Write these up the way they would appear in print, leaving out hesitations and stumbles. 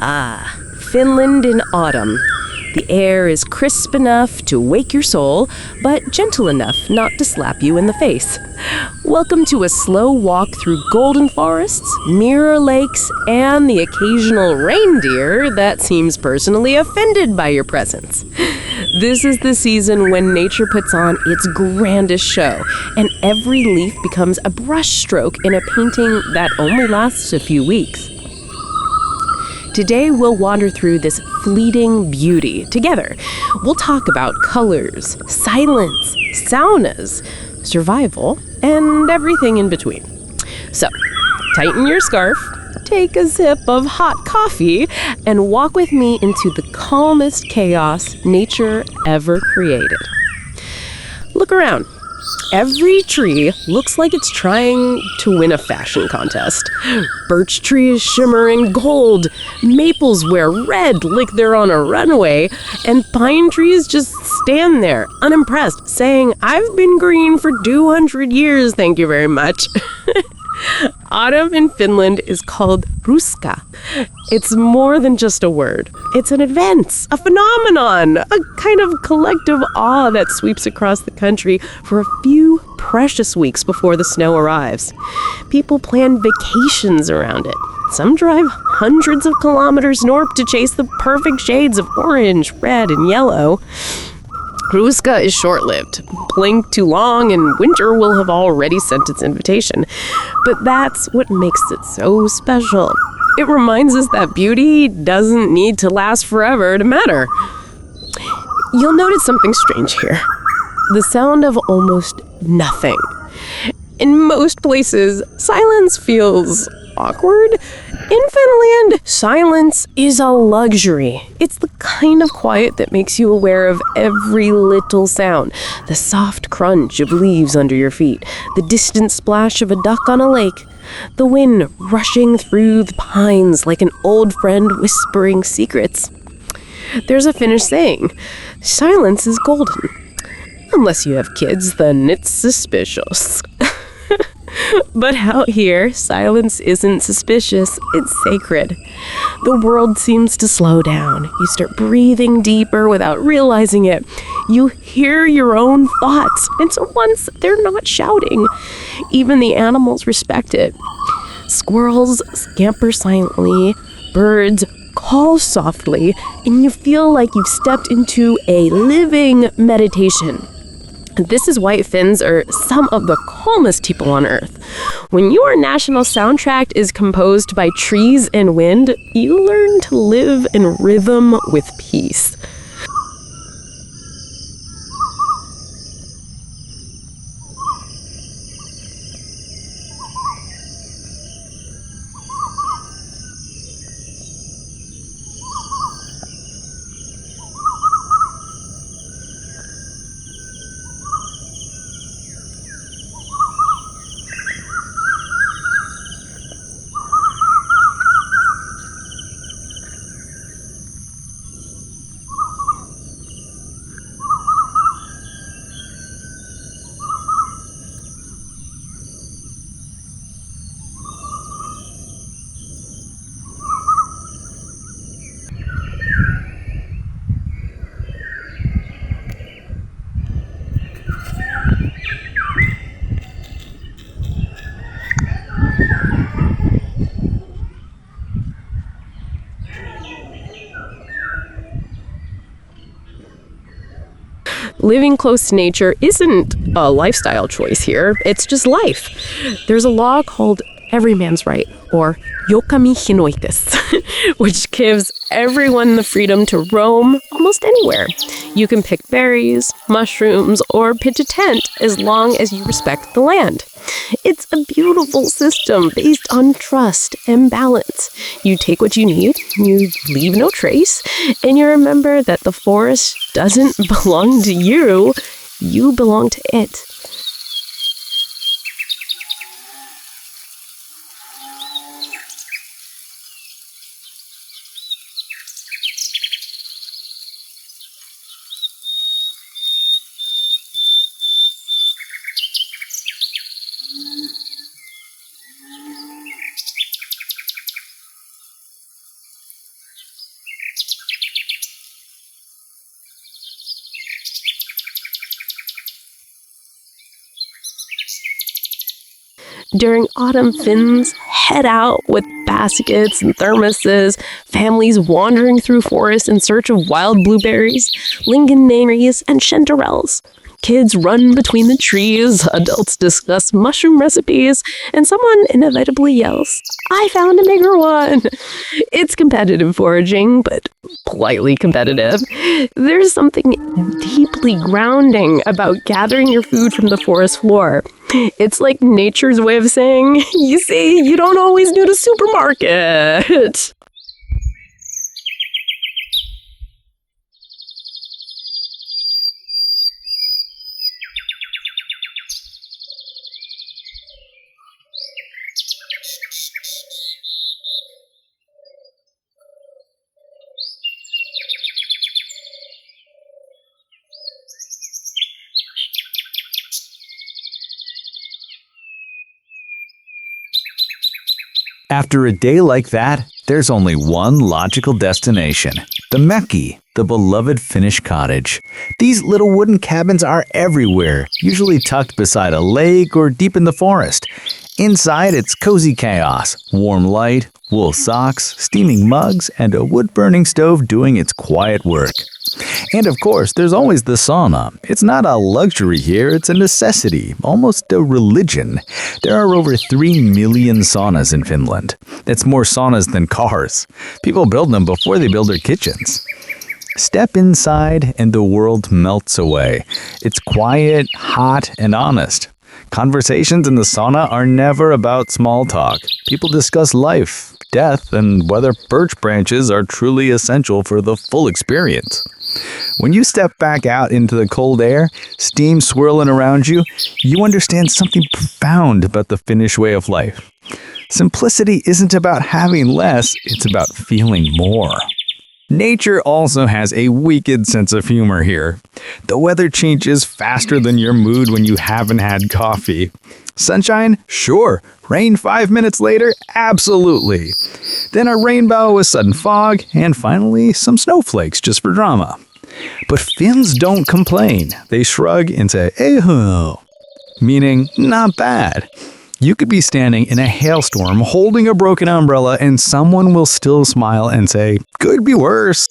Ah, Finland in autumn. The air is crisp enough to wake your soul, but gentle enough not to slap you in the face. Welcome to a slow walk through golden forests, mirror lakes, and the occasional reindeer that seems personally offended by your presence. This is the season when nature puts on its grandest show, and every leaf becomes a brushstroke in a painting that only lasts a few weeks. Today, we'll wander through this fleeting beauty together. We'll talk about colors, silence, saunas, survival, and everything in between. So, tighten your scarf, take a sip of hot coffee, and walk with me into the calmest chaos nature ever created. Look around. Every tree looks like it's trying to win a fashion contest. Birch trees shimmer in gold, maples wear red like they're on a runway, and pine trees just stand there, unimpressed, saying, "I've been green for 200 years, thank you very much." Autumn in Finland is called ruska. It's more than just a word. It's an event, a phenomenon, a kind of collective awe that sweeps across the country for a few precious weeks before the snow arrives. People plan vacations around it. Some drive hundreds of kilometers north to chase the perfect shades of orange, red, and yellow. Ruska is short-lived. Blink too long and winter will have already sent its invitation. But that's what makes it so special. It reminds us that beauty doesn't need to last forever to matter. You'll notice something strange here. The sound of almost nothing. In most places, silence feels awkward. In Finland, silence is a luxury. It's the kind of quiet that makes you aware of every little sound. The soft crunch of leaves under your feet, the distant splash of a duck on a lake, the wind rushing through the pines like an old friend whispering secrets. There's a Finnish saying, silence is golden. Unless you have kids, then it's suspicious. But out here, silence isn't suspicious, it's sacred. The world seems to slow down. You start breathing deeper without realizing it. You hear your own thoughts, and so once they're not shouting, even the animals respect it. Squirrels scamper silently, birds call softly, and you feel like you've stepped into a living meditation. This is why Finns are some of the calmest people on Earth. When your national soundtrack is composed by trees and wind, you learn to live in rhythm with peace. Living close to nature isn't a lifestyle choice here, it's just life. There's a law called every man's right, or jokamiehinoitis, which gives everyone the freedom to roam almost anywhere. You can pick berries, mushrooms, or pitch a tent as long as you respect the land. It's a beautiful system based on trust and balance. You take what you need, you leave no trace, and you remember that the forest doesn't belong to you, you belong to it. During autumn, Finns head out with baskets and thermoses, families wandering through forests in search of wild blueberries, lingonberries, and chanterelles. Kids run between the trees, adults discuss mushroom recipes, and someone inevitably yells, "I found a bigger one!" It's competitive foraging, but politely competitive. There's something deeply grounding about gathering your food from the forest floor. It's like nature's way of saying, you see, you don't always need a supermarket. After a day like that, there's only one logical destination, the Mäki, the beloved Finnish cottage. These little wooden cabins are everywhere, usually tucked beside a lake or deep in the forest. Inside, it's cozy chaos, warm light, wool socks, steaming mugs, and a wood-burning stove doing its quiet work. And of course, there's always the sauna. It's not a luxury here, it's a necessity, almost a religion. There are over 3 million saunas in Finland. That's more saunas than cars. People build them before they build their kitchens. Step inside and the world melts away. It's quiet, hot, and honest. Conversations in the sauna are never about small talk. People discuss life, death, and whether birch branches are truly essential for the full experience. When you step back out into the cold air, steam swirling around you, you understand something profound about the Finnish way of life. Simplicity isn't about having less, it's about feeling more. Nature also has a wicked sense of humor here. The weather changes faster than your mood when you haven't had coffee. Sunshine? Sure. Rain 5 minutes later? Absolutely. Then a rainbow with sudden fog, and finally some snowflakes just for drama. But Finns don't complain. They shrug and say, "Eho," meaning not bad. You could be standing in a hailstorm holding a broken umbrella and someone will still smile and say, "Could be worse."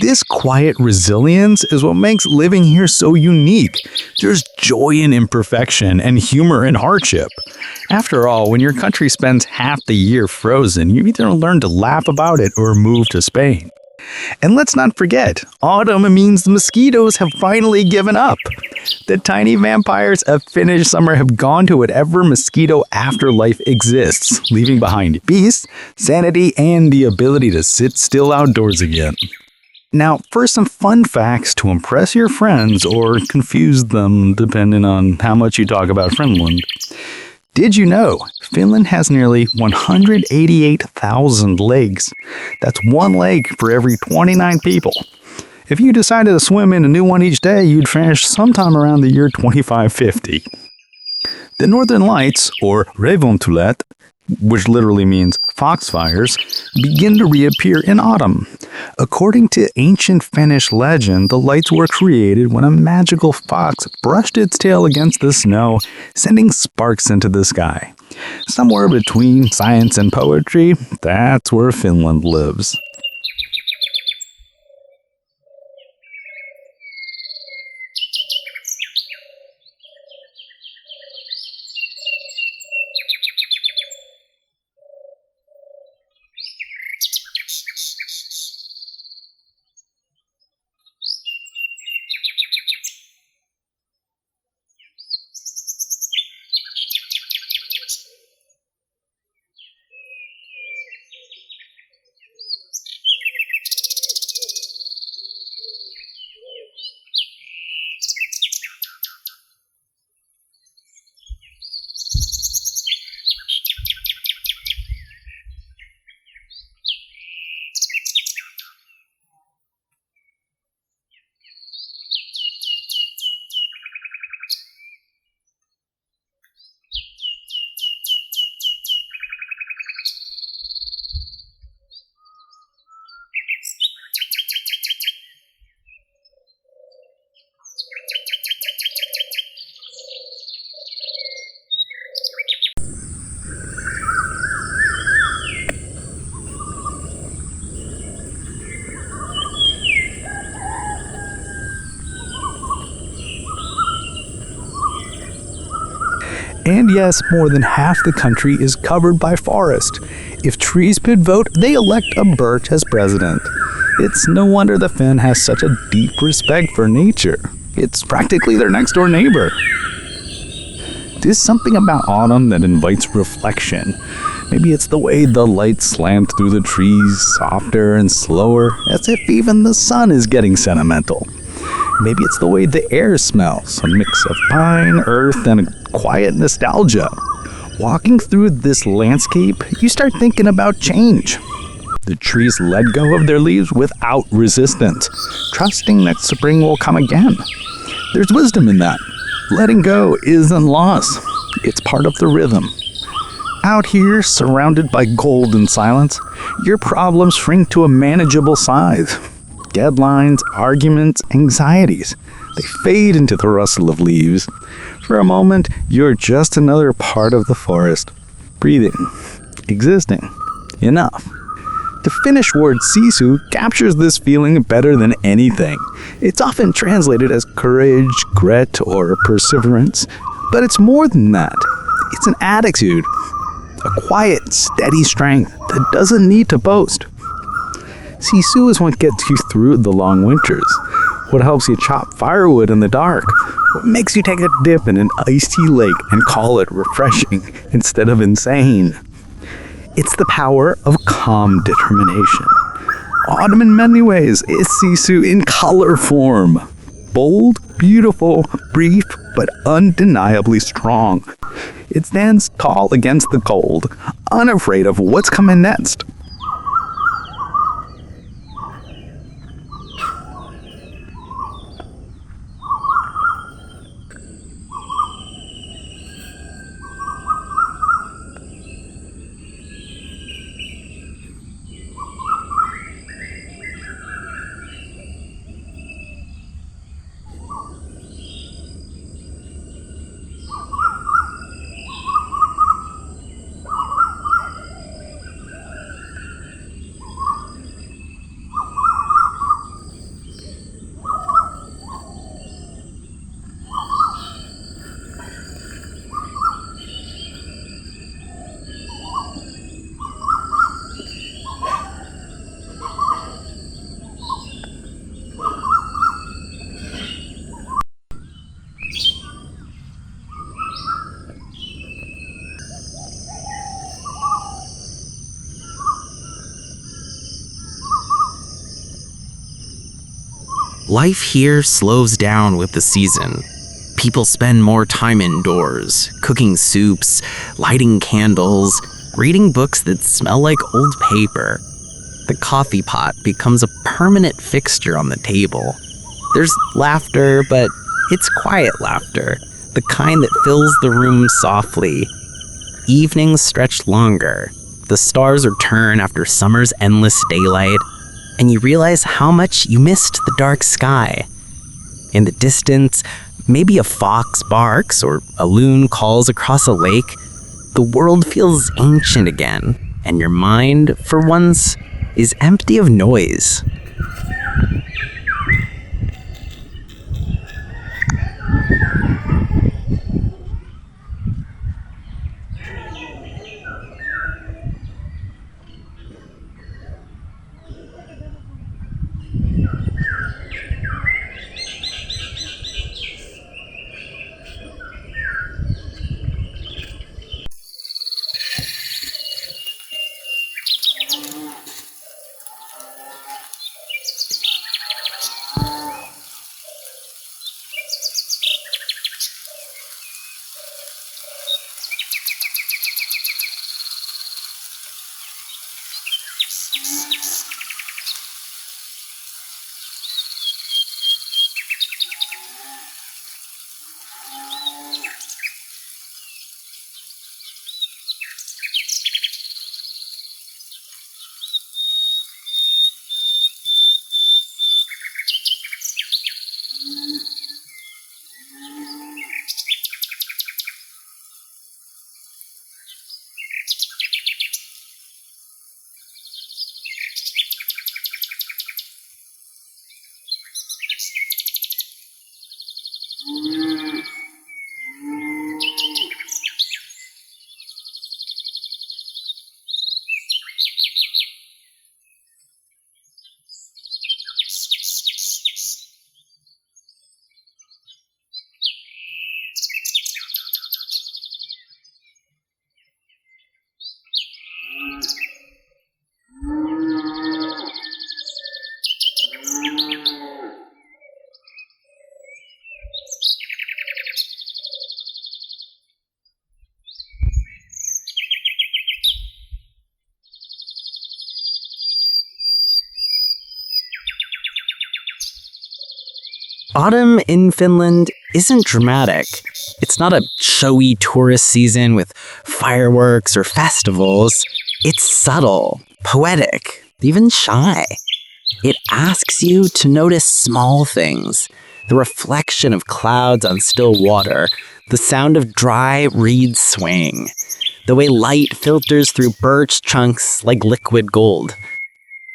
This quiet resilience is what makes living here so unique. There's joy in imperfection and humor in hardship. After all, when your country spends half the year frozen, you either learn to laugh about it or move to Spain. And let's not forget, autumn means the mosquitoes have finally given up. The tiny vampires of Finnish summer have gone to whatever mosquito afterlife exists, leaving behind peace, sanity, and the ability to sit still outdoors again. Now, for some fun facts to impress your friends or confuse them depending on how much you talk about Finland. Did you know Finland has nearly 188,000 lakes? That's one lake for every 29 people. If you decided to swim in a new one each day, you'd finish sometime around the year 2550. The Northern Lights, or revontulet, which literally means foxfires, begin to reappear in autumn. According to ancient Finnish legend, the lights were created when a magical fox brushed its tail against the snow, sending sparks into the sky. Somewhere between science and poetry, that's where Finland lives. And yes, more than half the country is covered by forest. If trees could vote, they elect a birch as president. It's no wonder the Finn has such a deep respect for nature. It's practically their next-door neighbor. There's something about autumn that invites reflection. Maybe it's the way the light slants through the trees, softer and slower, as if even the sun is getting sentimental. Maybe it's the way the air smells, a mix of pine, earth, and a quiet nostalgia. Walking through this landscape, you start thinking about change. The trees let go of their leaves without resistance, trusting that spring will come again. There's wisdom in that. Letting go isn't loss. It's part of the rhythm. Out here, surrounded by golden silence, your problems shrink to a manageable size. Deadlines, arguments, anxieties. They fade into the rustle of leaves. For a moment, you're just another part of the forest. Breathing. Existing. Enough. The Finnish word sisu captures this feeling better than anything. It's often translated as courage, grit, or perseverance. But it's more than that. It's an attitude. A quiet, steady strength that doesn't need to boast. Sisu is what gets you through the long winters. What helps you chop firewood in the dark. What makes you take a dip in an icy lake and call it refreshing instead of insane. It's the power of calm determination. Autumn in many ways is Sisu in color form. Bold, beautiful, brief, but undeniably strong. It stands tall against the cold, unafraid of what's coming next. Life here slows down with the season. People spend more time indoors, cooking soups, lighting candles, reading books that smell like old paper. The coffee pot becomes a permanent fixture on the table. There's laughter, but it's quiet laughter, the kind that fills the room softly. Evenings stretch longer. The stars return after summer's endless daylight, and you realize how much you missed the dark sky. In the distance, maybe a fox barks or a loon calls across a lake, The world feels ancient again, and your mind, for once, is empty of noise. Autumn in Finland isn't dramatic. It's not a showy tourist season with fireworks or festivals. It's subtle, poetic, even shy. It asks you to notice small things, the reflection of clouds on still water, the sound of dry reeds swaying, the way light filters through birch trunks like liquid gold.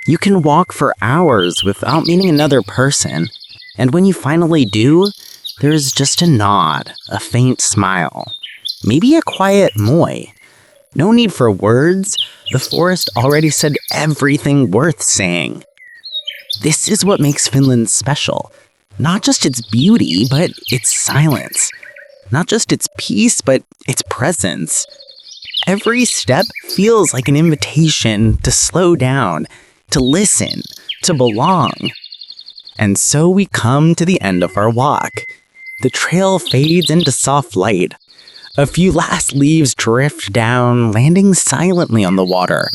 You can walk for hours without meeting another person, and when you finally do, there's just a nod, a faint smile, maybe a quiet moi. No need for words, the forest already said everything worth saying. This is what makes Finland special. Not just its beauty, but its silence. Not just its peace, but its presence. Every step feels like an invitation to slow down, to listen, to belong. And so we come to the end of our walk. The trail fades into soft light. A few last leaves drift down, landing silently on the water.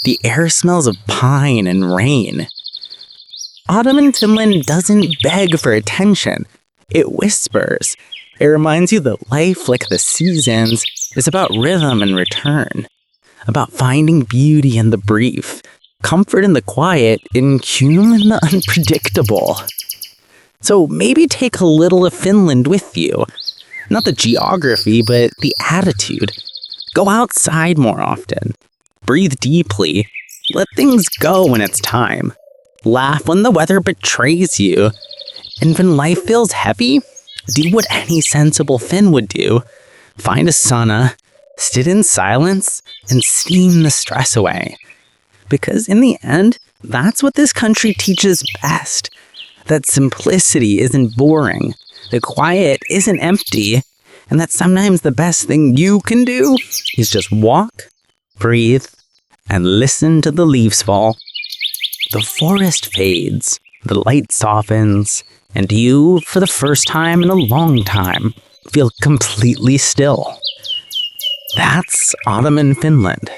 The air smells of pine and rain. Autumn in Finland doesn't beg for attention. It whispers. It reminds you that life, like the seasons, is about rhythm and return. About finding beauty in the brief, comfort in the quiet, inhuman in the unpredictable. So maybe take a little of Finland with you. Not the geography, but the attitude. Go outside more often. Breathe deeply. Let things go when it's time. Laugh when the weather betrays you. And when life feels heavy, do what any sensible Finn would do. Find a sauna, sit in silence, and steam the stress away. Because in the end, that's what this country teaches best. That simplicity isn't boring, that quiet isn't empty, and that sometimes the best thing you can do is just walk, breathe, and listen to the leaves fall. The forest fades, the light softens, and you, for the first time in a long time, feel completely still. That's autumn in Finland.